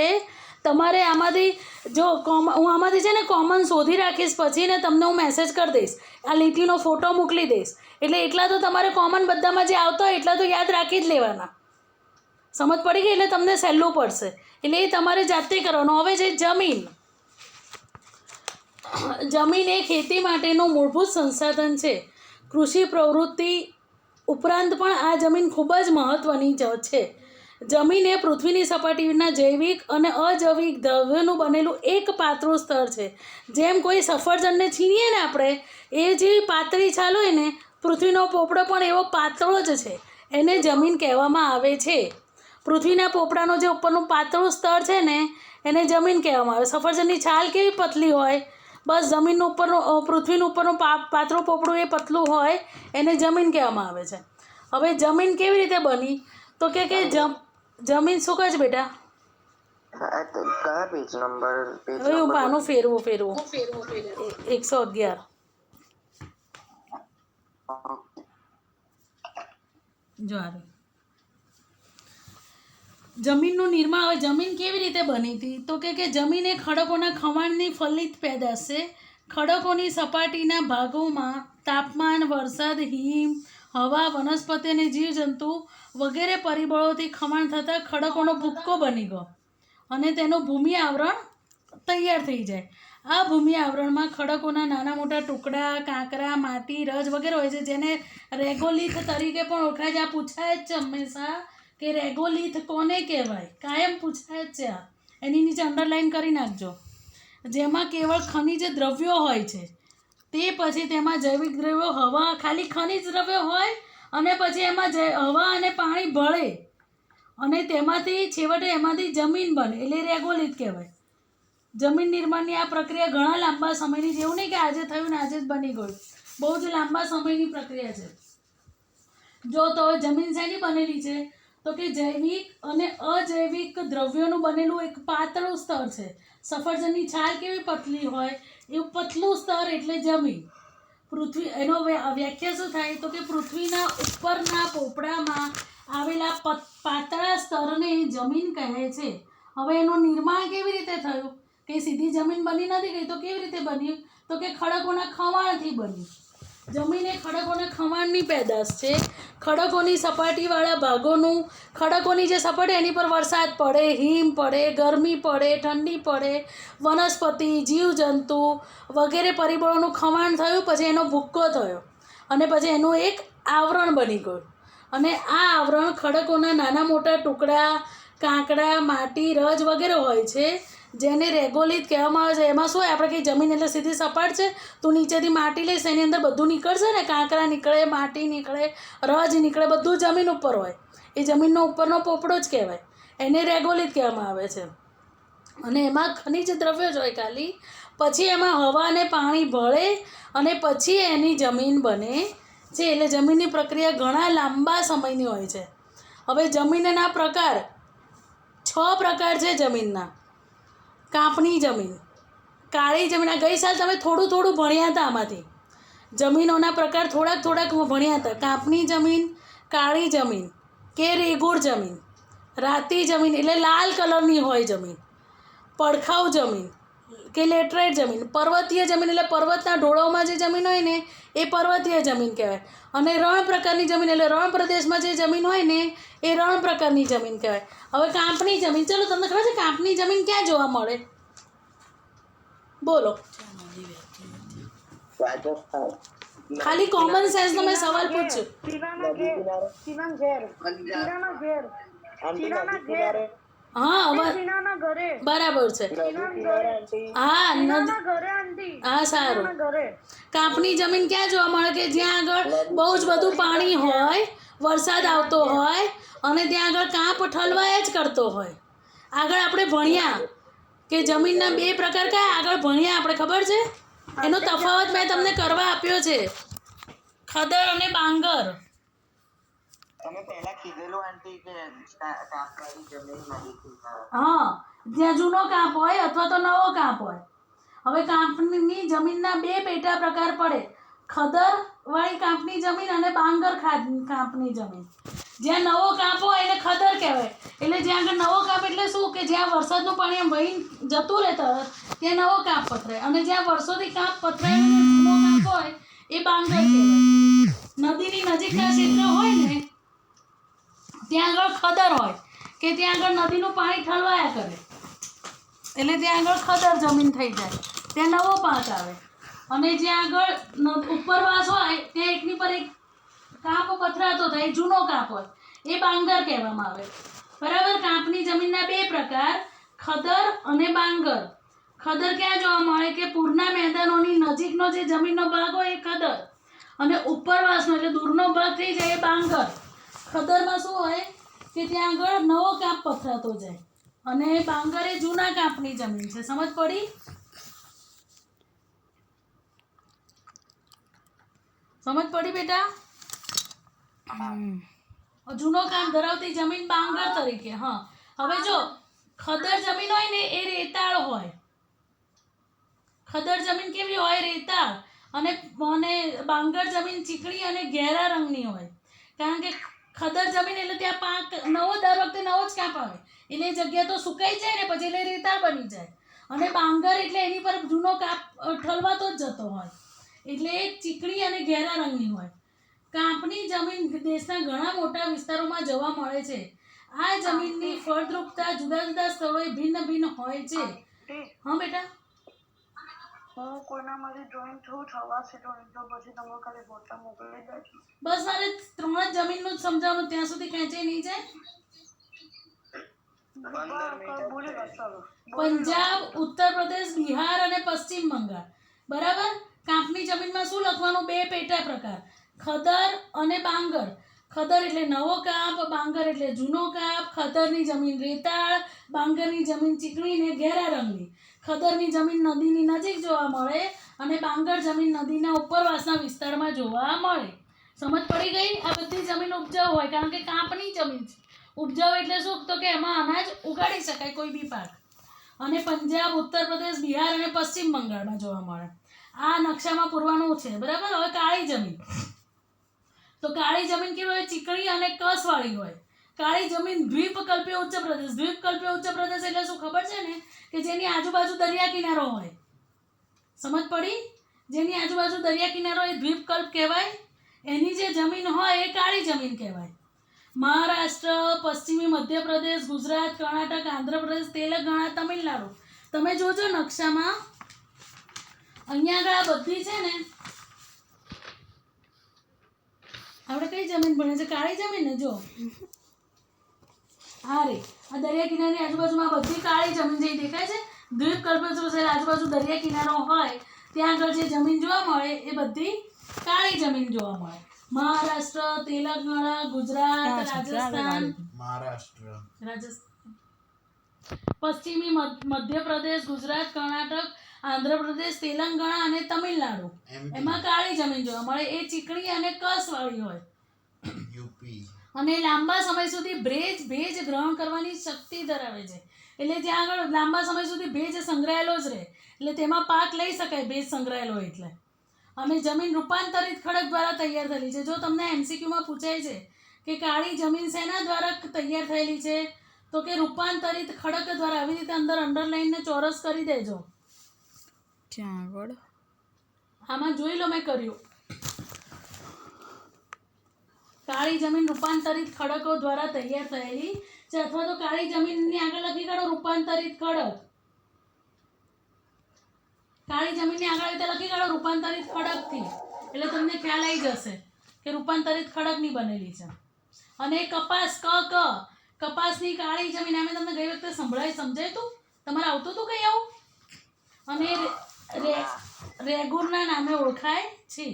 A: તમારે આમાંથી જો હું આમાંથી છે ને કોમન શોધી રાખીશ, પછી ને તમને હું મેસેજ કરી દઈશ, આ લીટીનો ફોટો મોકલી દઈશ. એટલે એટલા તો તમારે કોમન બધામાં જે આવતા હોય એટલા તો યાદ રાખી જ લેવાના. સમજ પડી ગઈ? એટલે તમને સહેલું પડશે. એટલે એ તમારે જાતે કરવાનું. હવે છે જમીન. જમીન એ ખેતી માટેનું મૂળભૂત સંસાધન છે. કૃષિ પ્રવૃત્તિ ઉપરાંત પણ આ જમીન ખૂબ જ મહત્ત્વની છે. જમીન એ પૃથ્વીની સપાટીના જૈવિક અને અજૈવિક દ્રવ્યોનું બનેલું એક પાતળું સ્તર છે. જેમ કોઈ સફરજનને છીણીએ ને આપણે, એ જે પાતળી છાલ હોય ને, પૃથ્વીનો પોપડો પણ એવો પાતળો જ છે, એને જમીન કહેવામાં આવે છે. પૃથ્વીના પોપડાનો જે ઉપરનું પાતળું સ્તર છે ને, એને જમીન કહેવામાં આવે. સફરજનની છાલ કેવી પતલી હોય, બસ જમીનનું ઉપરનું પૃથ્વીનું ઉપરનું પાતળું પોપડું એ પતલું હોય, એને જમીન કહેવામાં આવે છે. હવે જમીન કેવી રીતે બની, તો કે જમીન શું કહે છે બેટા?
C: કયા પેજ નંબર?
A: હવે હું પાનું ફેરવું 111. જો આવે જમીનનું નિર્માણ. હવે જમીન કેવી રીતે બની હતી, તો કે જમીન એ ખડકોના ખમણની ફલિત પેદાશ છે. ખડકોની સપાટીના ભાગોમાં તાપમાન, વરસાદ, હિમ, હવા, વનસ્પતિ અને જીવજંતુ વગેરે પરિબળોથી ખમણ થતાં ખડકોનો ભૂક્કો બની ગયો અને તેનું ભૂમિ આવરણ તૈયાર થઈ જાય. આ ભૂમિ આવરણમાં ખડકોના નાના મોટા ટુકડા, કાંકરા, માટી, રજ વગેરે હોય છે, જેને રેગોલિથ તરીકે પણ ઓળખાય છે. આ પૂછાય જ છે હંમેશા કે રેગોલિથ કોને કહેવાય, કાયમ પૂછાય જ છે. આ એની નીચે અંડરલાઈન કરી નાખજો. જેમાં કેવળ ખનિજ દ્રવ્યો હોય છે, તે પછી તેમાં જૈવિક દ્રવ્યો, હવા, ખાલી ખનિજ દ્રવ્યો હોય અને પછી એમાં હવા અને પાણી ભળે અને તેમાંથી છેવટે એમાંથી જમીન બને, એટલે રેગોલિથ કહેવાય. જમીન નિર્માણની આ પ્રક્રિયા ઘણા લાંબા સમયની, જેવું નહીં કે આજે થયું ને આજે જ બની ગયું, બહુ જ લાંબા સમયની પ્રક્રિયા છે. જો તો હવે જમીન શેની બનેલી છે, તો કે જૈવિક અને અજૈવિક દ્રવ્યોનું બનેલું એક પાતળું સ્તર છે. સફરજનની છાલ કેવી પતલી હોય, એવું પતલું સ્તર એટલે જમીન. પૃથ્વી એનો વ્યાખ્યા શું થાય, તો કે પૃથ્વીના ઉપરના પોપડામાં આવેલા પાતળા સ્તરને જમીન કહે છે. હવે એનું નિર્માણ કેવી રીતે થયું, કે સીધી જમીન બની નથી ગઈ, તો કેવી રીતે બની, તો કે ખડકોના ખવાણથી બની. જમીન એ ખડકોના ખવાણની પેદાશ છે. ખડકોની સપાટીવાળા ભાગોનું, ખડકોની જે સપાટી એની પર વરસાદ પડે, હિમ પડે, ગરમી પડે, ઠંડી પડે, વનસ્પતિ, જીવજંતુ વગેરે પરિબળોનું ખવાણ થયું, પછી એનો ભૂક્કો થયો અને પછી એનું એક આવરણ બની ગયું. અને આ આવરણ ખડકોના નાના મોટા ટુકડા, કાંકડા, માટી, રજ વગેરે હોય છે, જેને રેગોલિથ કહેવામાં આવે છે. એમાં શું હોય, આપણે કંઈ જમીન એટલે સીધી સપાટ છે, તું નીચેથી માટી લઈશ એની અંદર બધું નીકળશે ને, કાંકરા નીકળે, માટી નીકળે, રજ નીકળે, બધું જમીન ઉપર હોય. એ જમીનનો ઉપરનો પોપડો જ કહેવાય, એને રેગોલિથ કહેવામાં આવે છે. અને એમાં ખનિજ દ્રવ્યો જ હોય ખાલી, પછી એમાં હવા અને પાણી ભળે અને પછી એની જમીન બને છે. એટલે જમીનની પ્રક્રિયા ઘણા લાંબા સમયની હોય છે. હવે જમીનના પ્રકાર 6 પ્રકાર છે જમીનના. કાંપની જમીન, કાળી જમીન. ગઈ સાલ તમે થોડું ભણ્યા હતા, આમાંથી જમીનોના પ્રકાર થોડાક ભણ્યા હતા. કાંપની જમીન, કાળી જમીન કે રેગોળ જમીન, રાતી જમીન એટલે લાલ કલરની હોય જમીન, પડખાઉ જમીન કે લેટરાઇટ જમીન, પર્વતીય જમીન એટલે પર્વતના ઢોળાવમાં જે જમીન હોય ને એ પર્વતીય જમીન કહેવાય, અને રણ પ્રકારની જમીન એટલે રણ પ્રદેશમાં જે જમીન હોય ને એ રણ પ્રકારની જમીન કહેવાય. હવે કાંપની જમીન, ચલો તમને ખબર છે કાંપની જમીન ક્યાં જોવા મળે, બોલો? ખાલી કોમન સેન્સ નો મેં સવાલ પૂછ્યો. હા બરાબર છે. હા સારું. કાંપની જમીન ક્યાં જોવા મળે, કે જ્યાં આગળ બહુ જ બધું પાણી હોય, વરસાદ આવતો હોય અને ત્યાં આગળ કાંપ ઠલવાયા જ કરતો હોય. આગળ આપણે ભણ્યા કે જમીનના 2 પ્રકાર કયા, આગળ ભણ્યા આપણે, ખબર છે? એનો તફાવત મેં તમને કરવા આપ્યો છે, ખદર અને બાંગર.
C: તમે પહેલા કીધેલું આંટી કે કાંપવાળી જમીન માહિતી.
A: હા, જ્યાં જૂનો કાંપ હોય અથવા તો નવો કાંપ હોય. હવે કાંપની જમીનના 2 પેટા પ્રકાર પડે, ખદરવાળી કાંપની જમીન અને બાંગર કાંપની જમીન. જ્યાં નવો કાંપ હોય એને ખદર કહેવાય. એટલે જ્યાં આગળ નવો કાંપ એટલે શું, કે જ્યાં વરસાદનું પાણી એમ વહીને જતું રહે તરત, ત્યાં નવો કાંપ પથરાય. અને જ્યાં વર્ષોથી કાંપ પથરાય જૂનો કાંપ હોય એ બાંગર કહેવાય. નદીની નજીકના ક્ષેત્ર હોય ને ત્યાં આગળ ખદર હોય, કે ત્યાં આગળ નદીનું પાણી ઠલવાયા કરે, એટલે ત્યાં આગળ ખદર જમીન થઈ જાય, ત્યાં નવો પાક આવે. અને જ્યાં આગળ ઉપરવાસ હોય ત્યાં એકની પર એક કાંપ પથરાતો થાય એ જૂનો કાંપ હોય એ બાંગર કહેવામાં આવે. બરાબર. કાંપની જમીનના બે પ્રકાર, ખદર અને બાંગર. ખદર ક્યાં જોવા મળે કે પૂરના મેદાનોની નજીકનો જે જમીનનો ભાગ હોય એ ખદર અને ઉપરવાસનો એટલે દૂરનો ભાગ થઈ જાય એ બાંગર. ખદરમાં શું હોય કે ત્યાં આગળ નવો કાંપ પથરાતો જાય અને બાંગર એ જૂના કાંપની જમીન છે. સમજ પડી? સમજ પડી બેટા? જૂનો કાંપ ધરાવતી જમીન બાંગર તરીકે. હા, હવે જો ખદર જમીન હોય ને એ રેતાળ હોય. ખદર જમીન કેવી હોય? રેતાળ. અને બાંગર જમીન ચીકણી અને ઘેરા રંગની હોય. કારણ કે ખદર જમીન એટલે ત્યાં પાક નવો દર વખતે નવો જ કાંપ આવે એટલે એ જગ્યા તો સુકાઈ જાય ને પછી એટલે રેતાળ બની જાય. અને બાંગર એટલે એની પર જૂનો કાંપ ઠલવાતો જ જતો હોય એટલે એ ચીકણી અને ઘેરા રંગની હોય. કાંપની જમીન દેશના ઘણા મોટા વિસ્તારોમાં જોવા મળે છે. આ જમીનની ફળદ્રુપતા જુદા જુદા સ્થળોએ ભિન્ન ભિન્ન હોય છે. હા બેટા,
B: હું કોઈનામાંથી જોઈન થવું થવાશે તો પછી તમે ખાલી ફોટા મોકલી દેજો.
A: બસ મારે 3 જ જમીનનું જ સમજાવવાનું, ત્યાં સુધી ખેંચાઈ નહીં જાય.
B: બોલી દો ચાલો.
A: પંજાબ, ઉત્તર પ્રદેશ, બિહાર અને પશ્ચિમ બંગાળ. બરાબર. કાંપની જમીનમાં શું લખવાનું? બે પેટા પ્રકાર, ખદર અને બાંગર. ખદર એટલે નવો કાંપ, બાંગર એટલે જૂનો કાંપ. ખદરની જમીન રેતાળ, બાંગરની જમીન ચીકણી ને ઘેરા રંગની. ખદરની જમીન નદીની નજીક જોવા મળે અને બાંગર જમીન નદીના ઉપરવાસના વિસ્તારમાં જોવા મળે. સમજ પડી ગઈ? આ બધી જમીન ઉપજાઉ હોય કારણ કે કાંપની જમીન છે. ઉપજાઉ એટલે શું? તો કે એમાં અનાજ ઉગાડી શકાય કોઈ બી પાક. અને પંજાબ, ઉત્તર પ્રદેશ, બિહાર અને પશ્ચિમ બંગાળમાં જોવા મળે. આ નકશામાં પૂરવાનું છે. બરાબર. હવે કાળી જમીન. તો કાળી જમીન કેવી હોય? ચીકણી અને કસવાળી હોય. કાળી જમીન દ્વીપકલ્પીય ઉચ્ચ પ્રદેશ. દ્વીપકલ્પીય ઉચ્ચ પ્રદેશ એટલે શું ખબર છે ને? કે જેની આજુબાજુ દરિયા કિનારો હોય. સમજ પડી? જેની આજુબાજુ દરિયા કિનારો એ દ્વીપકલ્પ કહેવાય. એની જે જમીન હોય એ કાળી જમીન કહેવાય. મહારાષ્ટ્ર, પશ્ચિમી મધ્યપ્રદેશ, ગુજરાત, કર્ણાટક, આંધ્રપ્રદેશ, તેલંગાણા, તમિલનાડુ. તમે જોજો નકશામાં અહીંયા આગળ આ બધી છે ને, આપણે કઈ જમીન ભણે છે? કાળી જમીન ને. જો આ રે આ દરિયા કિનારાની આજુબાજુમાં બધી કાળી જમીન જે દેખાય છે દ્વીપકલ્પ છે. આજુબાજુ દરિયા કિનારો હોય ત્યાં આગળ જે જમીન જોવા મળે એ બધી કાળી જમીન જોવા મળે. મહારાષ્ટ્ર, તેલંગાણા, ગુજરાત, રાજસ્થાન, પશ્ચિમી મધ્યપ્રદેશ, ગુજરાત, કર્ણાટક, આંધ્રપ્રદેશ, તેલંગાણા અને તમિલનાડુ એમાં કાળી જમીન જોવા મળે. એ ચીકણી અને કસવાળી હોય અને લાંબા સમય સુધી ભેજ ગ્રહણ કરવાની શક્તિ ધરાવે છે. એટલે ત્યાં આગળ લાંબા સમય સુધી ભેજ સંગ્રહાયેલો જ રહે એટલે તેમાં પાક લઈ શકાય ભેજ સંગ્રહાયેલો એટલે. અને જમીન રૂપાંતરિત ખડક દ્વારા તૈયાર થયેલી છે. જો તમને MCQમાં પૂછાય છે કે કાળી જમીન શેના દ્વારા તૈયાર થયેલી છે તો કે રૂપાંતરિત ખડક દ્વારા. આવી રીતે અંદર અંડરલાઈન ને ચોરસ કરી દેજો
E: ત્યાં આગળ.
A: આમાં જોઈ લો મેં કર્યું. કાળી જમીન રૂપાંતરિત ખડકો દ્વારા તૈયાર થયેલી છે. અથવા તો કાળી જમીનની આગળ લખી કાઢો રૂપાંતરિત ખડક. કાળી જમીનની આગળ રીતે લખી કાઢો રૂપાંતરિત ખડકથી એટલે તમને ખ્યાલ આવી જશે કે રૂપાંતરિત ખડકની બનેલી છે. અને કપાસ કપાસની કાળી જમીન અમે તમને ગઈ વખતે સમજાય તું? તમારે આવતું હતું કઈ આવું? અને રેગુરના નામે ઓળખાય છે.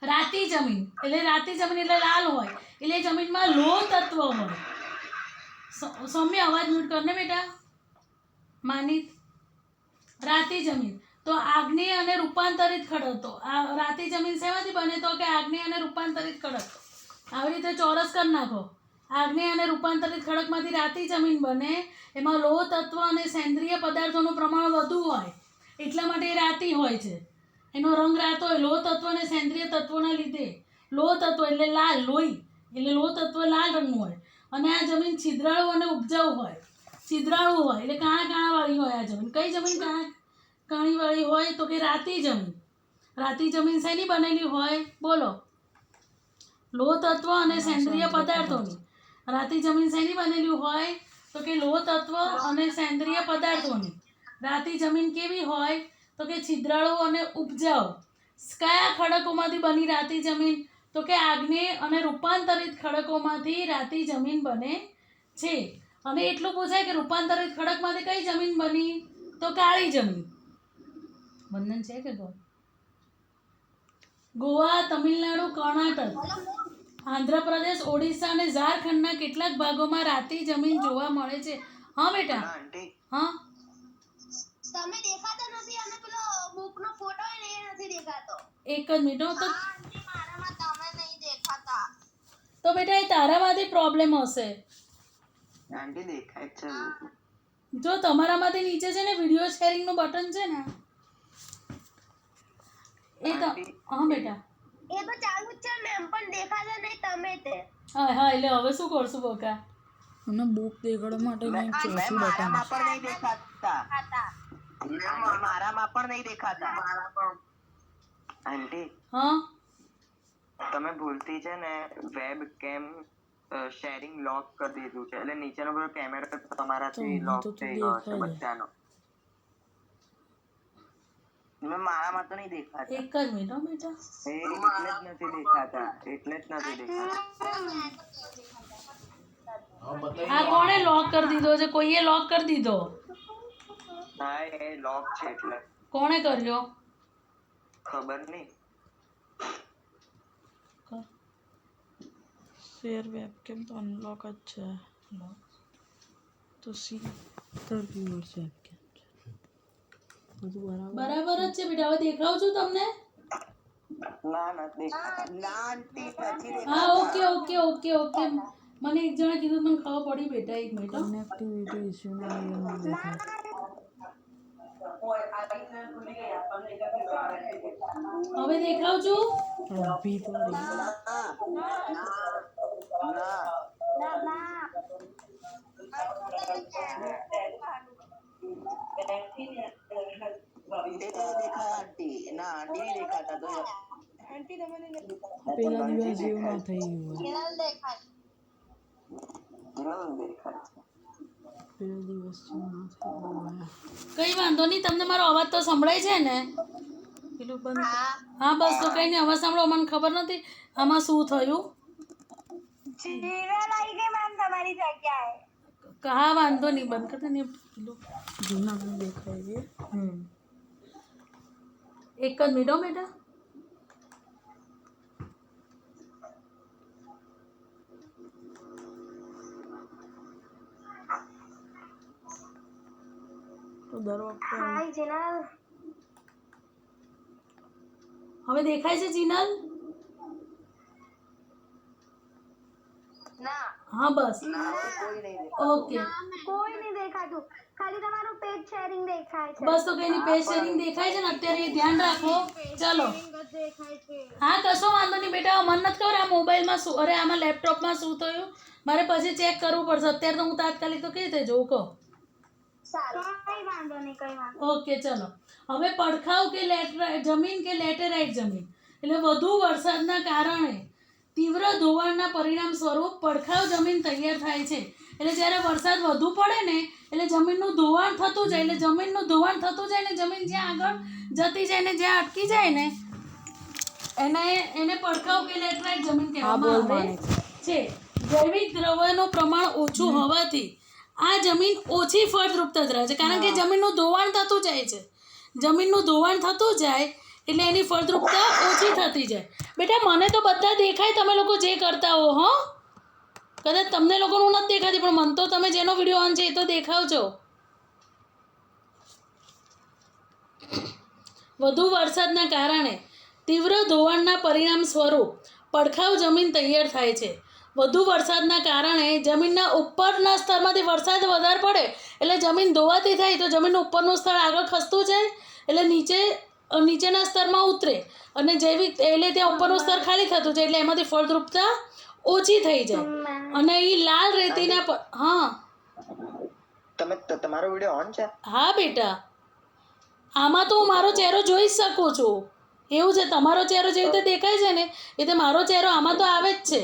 A: રાતી જમીન એટલે લાલ હોય એટલે જમીનમાં લોહ તત્વ હોય. સૌમ્ય અવાજ મ્યુટ કરને બેટા. માનિત. રાતી જમીન તો આગ્નેય અને રૂપાંતરિત ખડક. તો આ રાતી જમીન શેમાંથી બને? તો કે આગ્નેય અને રૂપાંતરિત ખડક. આવી રીતે ચોરસ કરી નાખો. આગ્નેય અને રૂપાંતરિત ખડકમાંથી રાતી જમીન બને. એમાં લોહ તત્વ અને સેન્દ્રિય પદાર્થોનું પ્રમાણ વધુ હોય એટલા માટે એ રાતી હોય છે. એનો રંગ રાતો હોય. લોહ તત્વ અને સેન્દ્રિય તત્વોના લીધે. લોહ તત્વ એટલે લાલ, લોહી એટલે લોહ તત્વ લાલ રંગનું હોય. અને આ જમીન છિદ્રાળુ અને ઉપજાઉ હોય. છિદ્રાળુ હોય એટલે કાણાવાળી હોય. આ જમીન કઈ જમીન કાણીવાળી હોય? તો કે રાતી જમીન. રાતી જમીન શેની બનેલી હોય? બોલો. લોહ તત્વ અને સેન્દ્રિય પદાર્થોની. રાતી જમીન શેની બનેલી હોય? તો કે લોહ તત્વ અને સેન્દ્રિય પદાર્થોની. રાતી જમીન કેવી હોય? તો કે છિદ્રાળુ અને ઉપજાઉ. કયા ખડકોમાંથી બની રાતી જમીન? તો કે આગ્નેય અને રૂપાંતરિત ખડકોમાંથી રાતી જમીન બને છે. અને એટલું પૂછાય કે રૂપાંતરિત ખડકમાંથી કઈ જમીન બની? તો કાળી જમીન. બંધન છે કે ગોવા, તમિલનાડુ, કર્ણાટક, આંધ્રપ્રદેશ, ઓડિશા અને ઝારખંડના કેટલાક ભાગોમાં રાતી જમીન જોવા મળે છે. હા બેટા. હા
D: તમે દેખાતા નથી અને પેલો બુકનો ફોટો હોય ને એ નથી દેખાતો.
A: એક જ મિનિટ હો. તો
D: આંટી મારામાં તમે નહીં દેખાતા.
A: તો બેટા એ તારામાંથી પ્રોબ્લેમ હશે.
C: આંટી દેખાય છે.
A: જો તમારામાંથી નીચે છે ને વિડીયો શેરિંગનું બટન છે ને એ તો હા બેટા
D: એ તો ચાલુ જ છે મેમ પણ દેખાતા નહીં તમે તે.
A: હા હા એટલે હવે શું કરશું બકા?
E: મને બુક દેખાડવા માટે મેં ચોથું બટન
C: પણ નહીં દેખાતા. મારામાં પણ નહીં દેખાતા. આંટી
A: હા
C: તમે ભૂલથી છે ને વેબ કેમ શેરિંગ લોક કરી દીધું છે એટલે નીચેનો બધો કેમેરો તમારાથી લોક થઈ ગયો છે બધાનો. મારામાં તો નહીં દેખાતા.
A: એક જ મિનિટ હો બેટા.
C: એટલે જ નથી દેખાતા.
A: આ કોણે લોક કરી દીધો છે? કોઈએ લોક કરી દીધો?
C: હા એ લોક છે એટલે
A: કોણે કર્યો?
C: ખબર નહીં.
E: શેર વેબકેમ તો અનલોક જ છે. તો સી 30 વર્ષ વેબકેમ છે. બધું
A: બરાબર જ છે બેટા. હવે દેખાવ છું તમને?
C: ના નથી દેખાતા. ના આંટી નથી દેખાતા.
A: હા ઓકે ઓકે ઓકે ઓકે. મને એક જણા કીધું મને ખબર પડી બેટા. એક મિનિટ હો.
E: કનેક્ટિવિટી ઇશ્યુના લીધે ના દેખાય.
A: હવે દેખાવ છું?
E: અભી તો પેલા દિવસ જેવું ના થઈ ગયું હોય. પેલા દિવસ જેવું ના થઈ ગયું હોય.
A: કઈ વાંધો નહીં. તમને મારો અવાજ તો સંભળાય છે ને? પેલું બંધ. હા બસ તો કઈ નહીં. અવાજ સાંભળો. મને ખબર નથી આમાં શું થયું. હા વાંધો નહીં. બંધ કરતા નહીં. પેલું
E: જૂના પણ દેખાય છે.
A: એક જ મિનિટ હો બેટા.
E: તો દર વખતે
D: હાય જીનલ.
A: હવે દેખાય છે જીનલ?
D: ના
A: હા બસ ઓકે.
D: કોઈ નહીં દેખાતું. ખાલી તમારું પેજ શેરિંગ દેખાય છે.
A: બસ તો કઈ નહીં. પેજ શેરિંગ દેખાય છે ને અત્યારે એ ધ્યાન રાખો. ચલો
D: દેખાય છે.
A: હા કશો વાંધો નહીં બેટા. મને નથી ખબર આ મોબાઈલમાં શું અરે આમાં લેપટોપમાં શું થયું. મારે પછી ચેક કરવું પડશે. અત્યારે તો હું તાત્કાલિક તો કેવી રીતે જોઉં કહો.
D: કઈ વાંધો નહીં કઈ વાંધો.
A: ઓકે ચલો. હવે પડખાવ કે જમીન કે લેટેરાઇટ જમીન એટલે વધુ વરસાદના કારણે તીવ્ર ધોવાણના પરિણામ સ્વરૂપ પડખાવ જમીન તૈયાર થાય છે. એટલે જ્યારે વરસાદ વધુ પડે ને એટલે જમીનનું ધોવાણ થતું જાય. એટલે જમીનનું ધોવાણ થતું જાય ને જમીન જ્યાં આગળ જતી જાય ને જ્યાં અટકી જાય ને એને પડખાવ કે લેટેરાઇટ જમીન કહેવામાં આવે છે. જૈવિક દ્રવ્યનું પ્રમાણ ઓછું હોવાથી આ જમીન ઓછી ફળદ્રુપતા ધરાવે છે. કારણ કે જમીનનું ધોવાણ થતું જાય છે. જમીનનું ધોવાણ થતું જાય એટલે એની ફળદ્રુપતા ઓછી થતી જાય. બેટા મને તો બધા દેખાય તમે લોકો જે કરતા હો. હો કદાચ તમને લોકોનું નથી દેખાતી પણ મને તો તમે જેનો વિડીયો ઓન છે એ તો દેખાવજો. વધુ વરસાદના કારણે તીવ્ર ધોવાણના પરિણામ સ્વરૂપ પડખાવ જમીન તૈયાર થાય છે. વધુ વરસાદના કારણે જમીનના ઉપરના સ્તરમાંથી વરસાદ વધારે પડે એટલે જમીન ધોવાતી થાય તો જમીનનું ઉપરનું સ્તર આગળ ખસતું જાય એટલે નીચેના સ્તરમાં ઉતરે અને જૈવિક એટલે ત્યાં ઉપરનું સ્તર ખાલી થતું જાય એટલે એમાંથી ફળદ્રુપતા ઓછી થઈ જાય. અને એ લાલ રેતીના હા
C: તમારો વિડિયો ઓન છે?
A: હા બેટા. આમાં તો હું મારો ચહેરો જોઈ શકું છું. એવું છે તમારો ચહેરો જેવી રીતે દેખાય છે ને એ રીતે મારો ચહેરો આમાં તો આવે જ છે.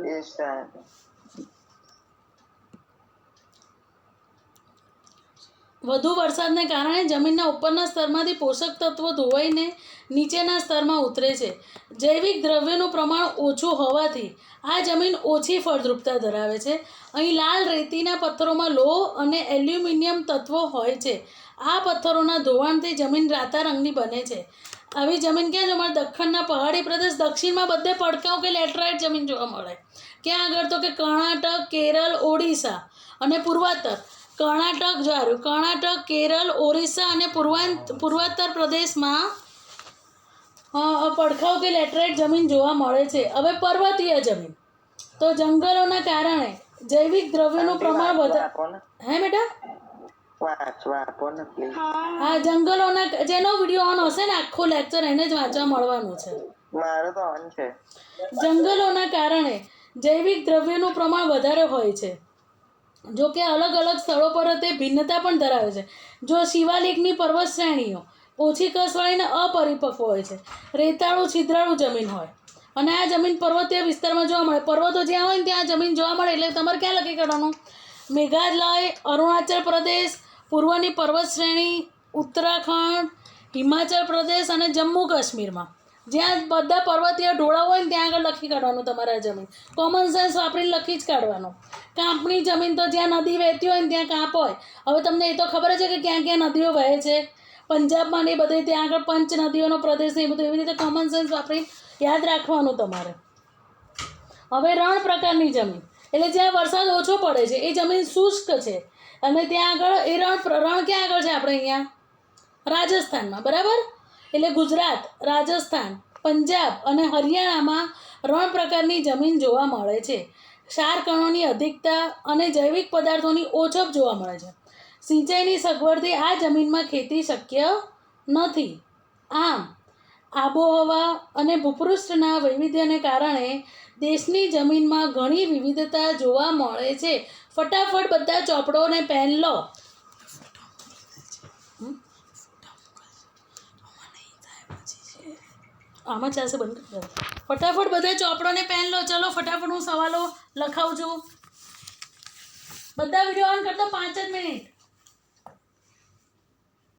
C: Yes, sir.
A: વધુ વરસાદને કારણે જમીનના ઉપરના સ્તરમાંથી પોષક તત્વો ધોવાઈને નીચેના સ્તરમાં ઉતરે છે. જૈવિક દ્રવ્યોનું પ્રમાણ ઓછું હોવાથી આ જમીન ઓછી ફળદ્રુપતા ધરાવે છે. અહીં લાલ રેતીના પથ્થરોમાં લોહ અને એલ્યુમિનિયમ તત્વો હોય છે. આ પથ્થરોના ધોવાણથી જમીન રાતા રંગની બને છે. આવી જમીન ક્યાં જોવા મળે? દખ્ખણના પહાડી પ્રદેશ, દક્ષિણમાં બધે પડકાઉ કે લેટરાઇટ જમીન જોવા મળે. ક્યાં આગળ? તો કે કર્ણાટક, કેરળ, ઓડિશા અને પૂર્વોત્તર. કર્ણાટક, કેરળ, ઓરિસ્સા અને પૂર્વોત્તર પ્રદેશમાં પડખાઉ કે લેટરાઇટ જમીન જોવા મળે છે. હવે પર્વતીય જમીન, તો જંગલોના કારણે જૈવિક દ્રવ્યોનું પ્રમાણ વધારે. હે બેટા? હા, જંગલોના, જેનો વિડીયો ઓન હશે ને આખો લેક્ચર એને જ વાંચવા મળવાનું છે.
C: મારો તો ઓન છે.
A: જંગલોના કારણે જૈવિક દ્રવ્યોનું પ્રમાણ વધારે હોય છે. જો કે અલગ અલગ સ્થળો પર તે ભિન્નતા પણ ધરાવે છે. જો શિવાલિકની પર્વત શ્રેણીઓ ઓછી કસવાળીને અપરિપક્વ હોય છે, રેતાળું છિદ્રાળું જમીન હોય, અને આ જમીન પર્વતીય વિસ્તારમાં જોવા મળે. પર્વતો જ્યાં હોય ને ત્યાં જમીન જોવા મળે. એટલે તમારે ક્યાં લખી કાઢવાનું? મેઘાલય, અરુણાચલ પ્રદેશ, પૂર્વની પર્વત શ્રેણી, ઉત્તરાખંડ, હિમાચલ પ્રદેશ અને જમ્મુ કાશ્મીરમાં જ્યાં બધા પર્વતીય ઢોળા હોય ને ત્યાં આગળ લખી કાઢવાનું તમારા જમીન. કોમન સેન્સ વાપરીને લખી જ કાઢવાનું. કાંપની જમીન તો જ્યાં નદી વહેતી હોય ને ત્યાં કાંપ હોય. હવે તમને એ તો ખબર છે કે ક્યાં ક્યાં નદીઓ વહે છે. પંજાબમાં ને બધે ત્યાં આગળ પંચ નદીઓનો પ્રદેશ ને એ બધું. એવી રીતે કોમન સેન્સ વાપરી યાદ રાખવાનું તમારે. હવે રણ પ્રકારની જમીન એટલે જ્યાં વરસાદ ઓછો પડે છે એ જમીન શુષ્ક છે. અને ત્યાં આગળ એ રણ ક્યાં આગળ છે? આપણે અહીંયા રાજસ્થાનમાં, બરાબર? એટલે ગુજરાત, રાજસ્થાન, પંજાબ અને હરિયાણામાં રણ પ્રકારની જમીન જોવા મળે છે. ક્ષાર કણોની અધિકતા અને જૈવિક પદાર્થોની ઓછપ જોવા મળે છે. સિંચાઈની સગવડથી આ જમીનમાં ખેતી શક્ય નથી. આમ આબોહવા અને ભૂપૃષ્ઠના વૈવિધ્યને કારણે દેશની જમીનમાં ઘણી વિવિધતા જોવા મળે છે. ફટાફટ બધા ચોપડોને પેન લો. આમાં ચાલશે, બંધ કરી દો. ફટાફટ બધા ચોપડોને પેન લો. ચલો ફટાફટ હું સવાલો લખાવું છું. બધા વિડીયો ઓન કરતો 5 જ મિનિટ.